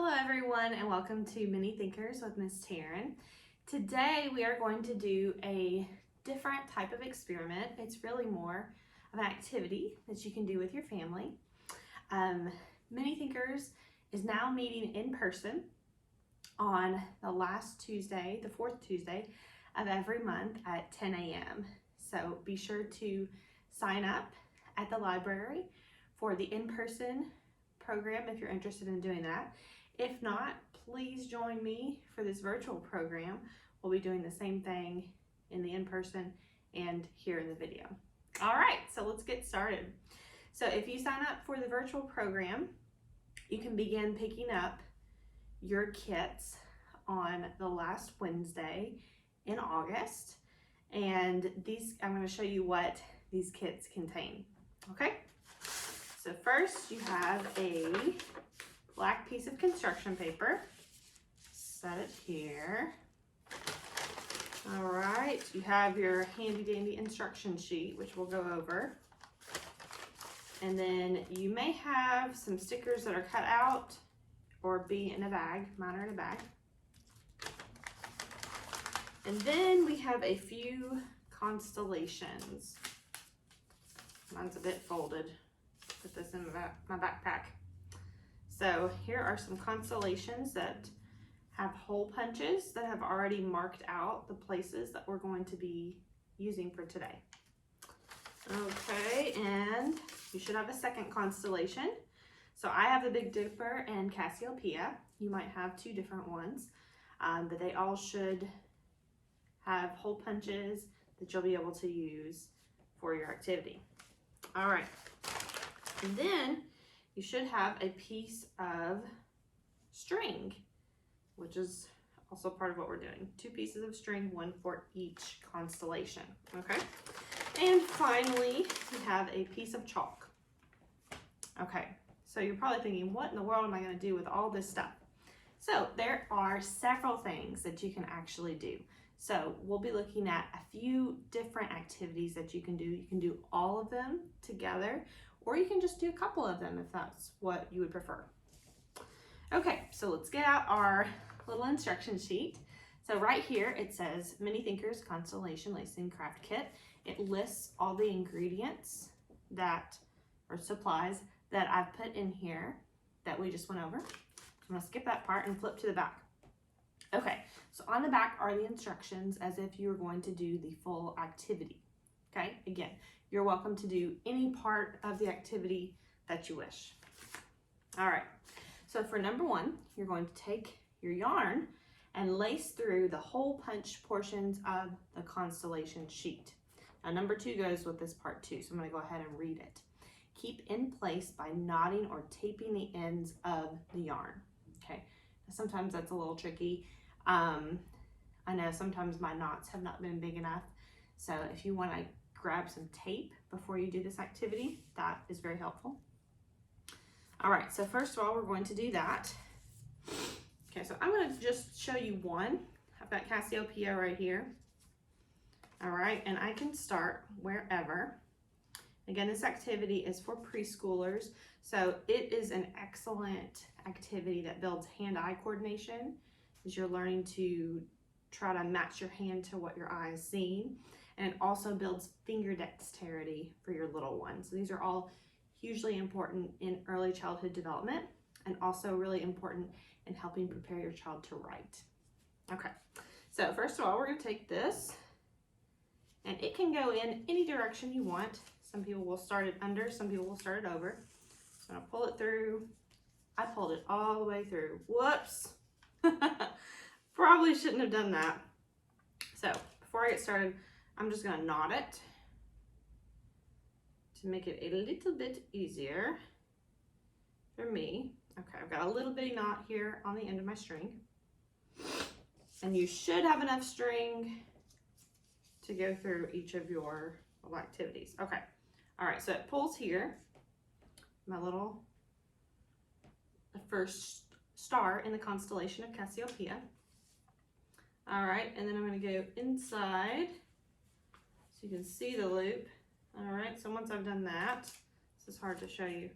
Hello everyone and welcome to Mini Thinkers with Miss Taryn. Today we are going to do a different type of experiment. It's really more of an activity that you can do with your family. Mini Thinkers is now meeting in person on the last Tuesday, the fourth Tuesday of every month at 10 a.m. So be sure to sign up at the library for the in-person program if you're interested in doing that. If not, please join me for this virtual program. We'll be doing the same thing in the in-person and here in the video. All right, so let's get started. So if you sign up for the virtual program, you can begin picking up your kits on the last Wednesday in August. And I'm going to show you what these kits contain. Okay? So first you have a black piece of construction paper. Set it here. All right, you have your handy dandy instruction sheet, which we'll go over. And then you may have some stickers that are cut out or be in a bag. Mine are in a bag. And then we have a few constellations. Mine's a bit folded. Put this in my backpack. So here are some constellations that have hole punches that have already marked out the places that we're going to be using for today. Okay, and you should have a second constellation. So I have the Big Dipper and Cassiopeia. You might have two different ones, but they all should have hole punches that you'll be able to use for your activity. All right. And then you should have a piece of string, which is also part of what we're doing. 2 pieces of string, 1 for each constellation, okay? And finally, we have a piece of chalk. Okay, so you're probably thinking, what in the world am I gonna do with all this stuff? So there are several things that you can actually do. So we'll be looking at a few different activities that you can do. You can do all of them together, or you can just do a couple of them if that's what you would prefer. Okay, so let's get out our little instruction sheet. So right here it says Mini Thinkers Constellation Lacing Craft Kit. It lists all the ingredients or supplies that I've put in here that we just went over. So I'm gonna skip that part and flip to the back. Okay, so on the back are the instructions as if you were going to do the full activity. Okay, again, you're welcome to do any part of the activity that you wish. All right, so for number 1, you're going to take your yarn and lace through the hole punch portions of the constellation sheet. Now number 2 goes with this part too, so I'm gonna go ahead and read it. Keep in place by knotting or taping the ends of the yarn. Okay, sometimes that's a little tricky. I know sometimes my knots have not been big enough, so if you want to grab some tape before you do this activity, that is very helpful. All right, so first of all, we're going to do that. Okay, so I'm going to just show you one. I've got Cassiopeia right here. All right, and I can start wherever. Again, this activity is for preschoolers, so it is an excellent activity that builds hand-eye coordination, as you're learning to try to match your hand to what your eye is seeing. And it also builds finger dexterity for your little ones. So these are all hugely important in early childhood development and also really important in helping prepare your child to write. Okay, so first of all, we're gonna take this and it can go in any direction you want. Some people will start it under, some people will start it over. So I'm gonna pull it through. I pulled it all the way through. Whoops. Probably shouldn't have done that. So before I get started, I'm just gonna knot it to make it a little bit easier for me. Okay, I've got a little bitty knot here on the end of my string. And you should have enough string to go through each of your little activities. Okay, all right, so it pulls here. My little first star in the constellation of Cassiopeia. All right, and then I'm gonna go inside so you can see the loop. All right, so once I've done that, this is hard to show you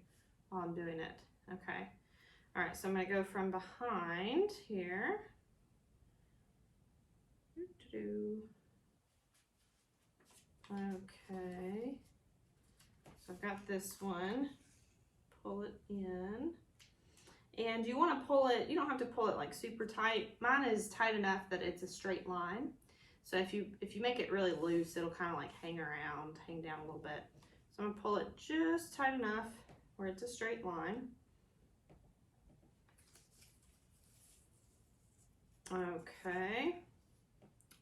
while I'm doing it. Okay, All right, so I'm gonna go from behind here. Okay, so I've got this one, pull it in. And you want to pull it, you don't have to pull it like super tight. Mine is tight enough that it's a straight line. So if you make it really loose, it'll kind of like hang down a little bit. So I'm gonna pull it just tight enough where it's a straight line. Okay,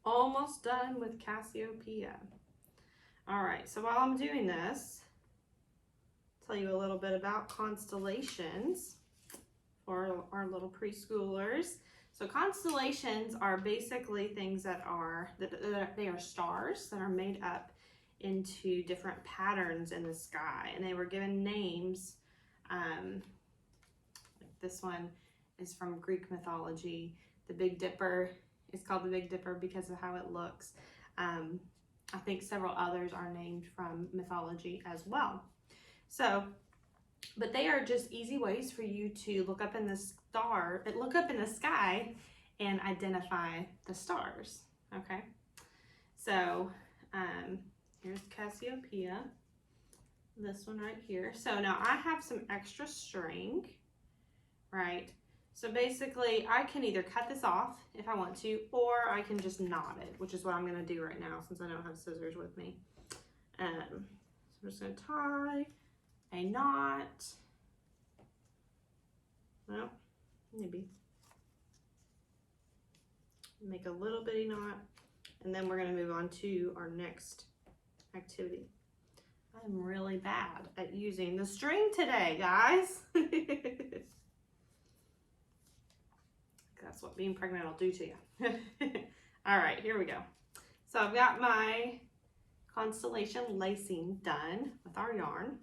almost done with Cassiopeia. All right, so while I'm doing this, I'll tell you a little bit about constellations for our little preschoolers. So constellations are basically things that they are stars that are made up into different patterns in the sky, and they were given names. Like this one is from Greek mythology. The Big Dipper is called the Big Dipper because of how it looks. I think several others are named from mythology as well. So, but they are just easy ways for you to look up in the sky and identify the stars. Okay, so here's Cassiopeia, this one right here. So now I have some extra string, right? So basically I can either cut this off if I want to, or I can just knot it, which is what I'm gonna do right now since I don't have scissors with me. So I'm just gonna tie a knot. Well, maybe make a little bitty knot, and then we're gonna move on to our next activity. I'm really bad at using the string today, guys. That's what being pregnant will do to you. All right, here we go. So I've got my constellation lacing done with our yarn.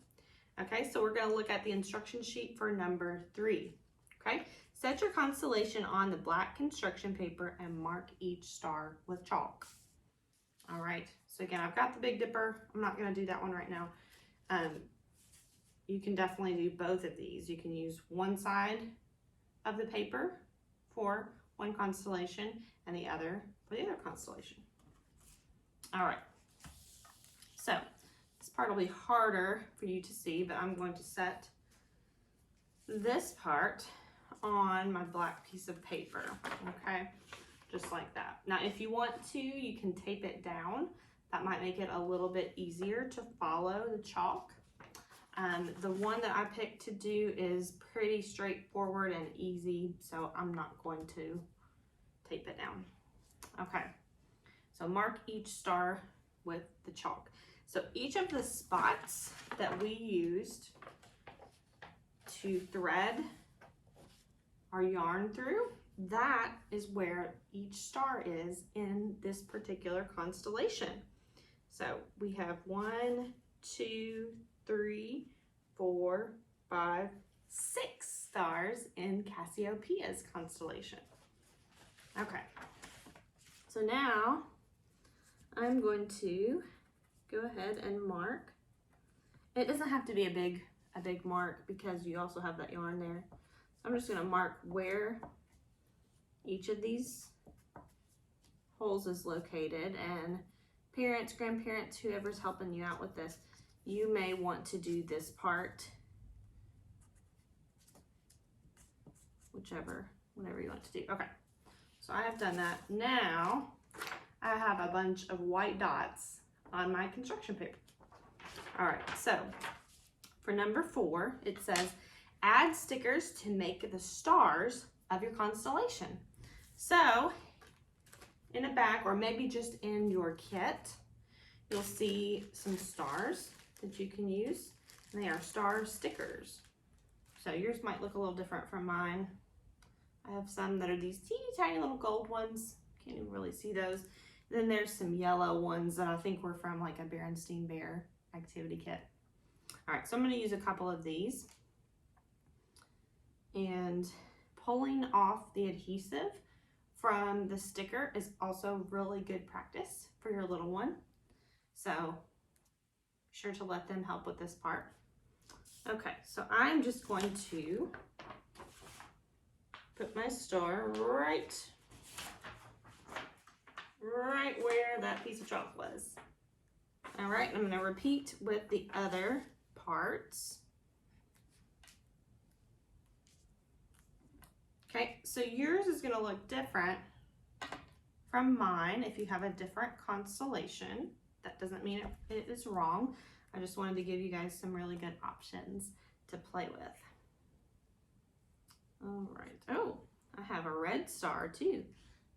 Okay, so we're gonna look at the instruction sheet for number 3. Okay, set your constellation on the black construction paper and mark each star with chalk. All right, so again, I've got the Big Dipper. I'm not gonna do that one right now. You can definitely do both of these. You can use one side of the paper for one constellation and the other for the other constellation. All right, so this part will be harder for you to see, but I'm going to set this part on my black piece of paper, okay? Just like that. Now, if you want to, you can tape it down. That might make it a little bit easier to follow the chalk. The one that I picked to do is pretty straightforward and easy, so I'm not going to tape it down. Okay, so mark each star with the chalk. So each of the spots that we used to thread our yarn through, that is where each star is in this particular constellation. So we have 1, 2, 3, 4, 5, 6 stars in Cassiopeia's constellation. Okay, so now I'm going to go ahead and mark. It doesn't have to be a big mark because you also have that yarn there. So I'm just going to mark where each of these holes is located, and parents, grandparents, whoever's helping you out with this, you may want to do this part, whatever you want to do. Okay, so I have done that. Now I have a bunch of white dots on my construction paper. All right, so for number 4, it says, add stickers to make the stars of your constellation. So in the back, or maybe just in your kit, you'll see some stars that you can use, and they are star stickers. So yours might look a little different from mine. I have some that are these teeny tiny little gold ones. Can't even really see those. And then there's some yellow ones that I think were from like a Berenstain Bear activity kit. All right, so I'm going to use a couple of these. And pulling off the adhesive from the sticker is also really good practice for your little one. So be sure to let them help with this part. Okay, so I'm just going to put my star right where that piece of chalk was. All right, I'm gonna repeat with the other parts. Okay, so yours is gonna look different from mine if you have a different constellation. That doesn't mean it is wrong. I just wanted to give you guys some really good options to play with. All right, oh, I have a red star too.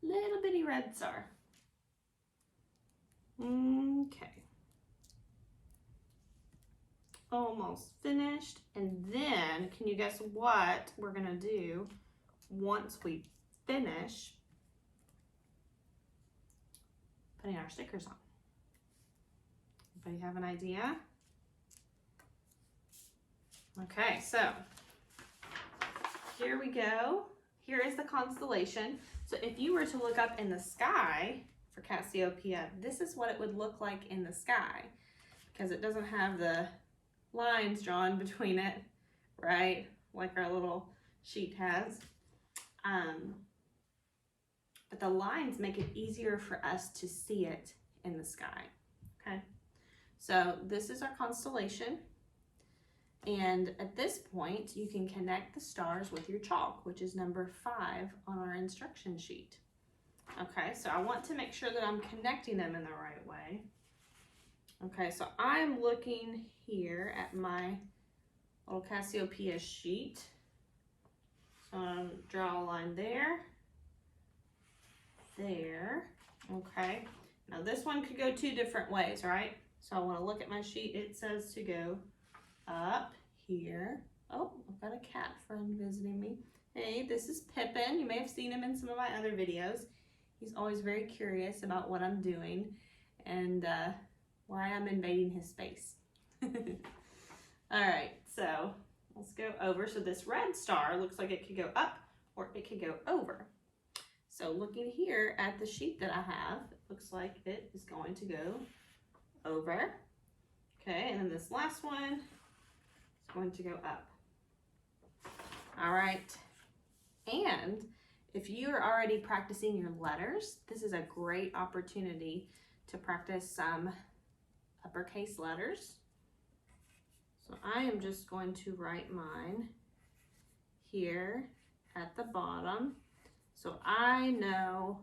Little bitty red star. Okay. Almost finished. And then, can you guess what we're gonna do once we finish putting our stickers on? Anybody have an idea? Okay, so here we go. Here is the constellation. So if you were to look up in the sky for Cassiopeia, this is what it would look like in the sky, because it doesn't have the lines drawn between it, right? Like our little sheet has. But the lines make it easier for us to see it in the sky, okay? So this is our constellation. And at this point, you can connect the stars with your chalk, which is number 5 on our instruction sheet. Okay, so I want to make sure that I'm connecting them in the right way. Okay, so I'm looking here at my little Cassiopeia sheet. So I'm going to draw a line there, there, okay. Now this one could go 2 different ways, right? So I want to look at my sheet. It says to go up here. Oh, I've got a cat friend visiting me. Hey, this is Pippin. You may have seen him in some of my other videos. He's always very curious about what I'm doing and why I'm invading his space. All right, so let's go over. So this red star looks like it could go up or it could go over. So looking here at the sheet that I have, it looks like it is going to go over. Okay, and then this last one is going to go up. All right, and if you are already practicing your letters, this is a great opportunity to practice some uppercase letters. So I am just going to write mine here at the bottom, so I know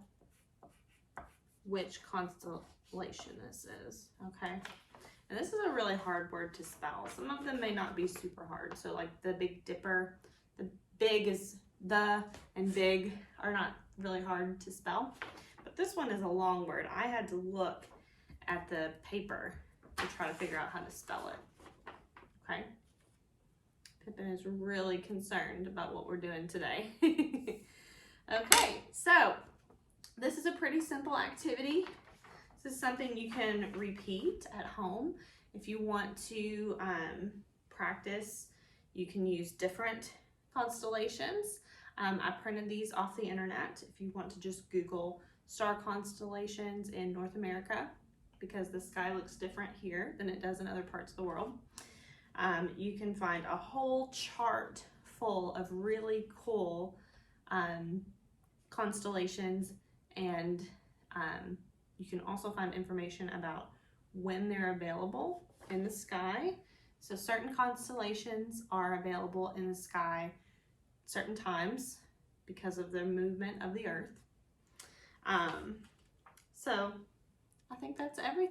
which constellation this is, okay? And this is a really hard word to spell. Some of them may not be super hard. So like the Big Dipper, the big is the, and big are not really hard to spell. But this one is a long word. I had to look at the paper to try to figure out how to spell it, okay? Pippin is really concerned about what we're doing today. Okay, so this is a pretty simple activity. This is something you can repeat at home. If you want to practice, you can use different constellations. I printed these off the internet. If you want to just Google star constellations in North America, because the sky looks different here than it does in other parts of the world. You can find a whole chart full of really cool constellations, and you can also find information about when they're available in the sky. So certain constellations are available in the sky certain times because of the movement of the Earth. So I think that's everything.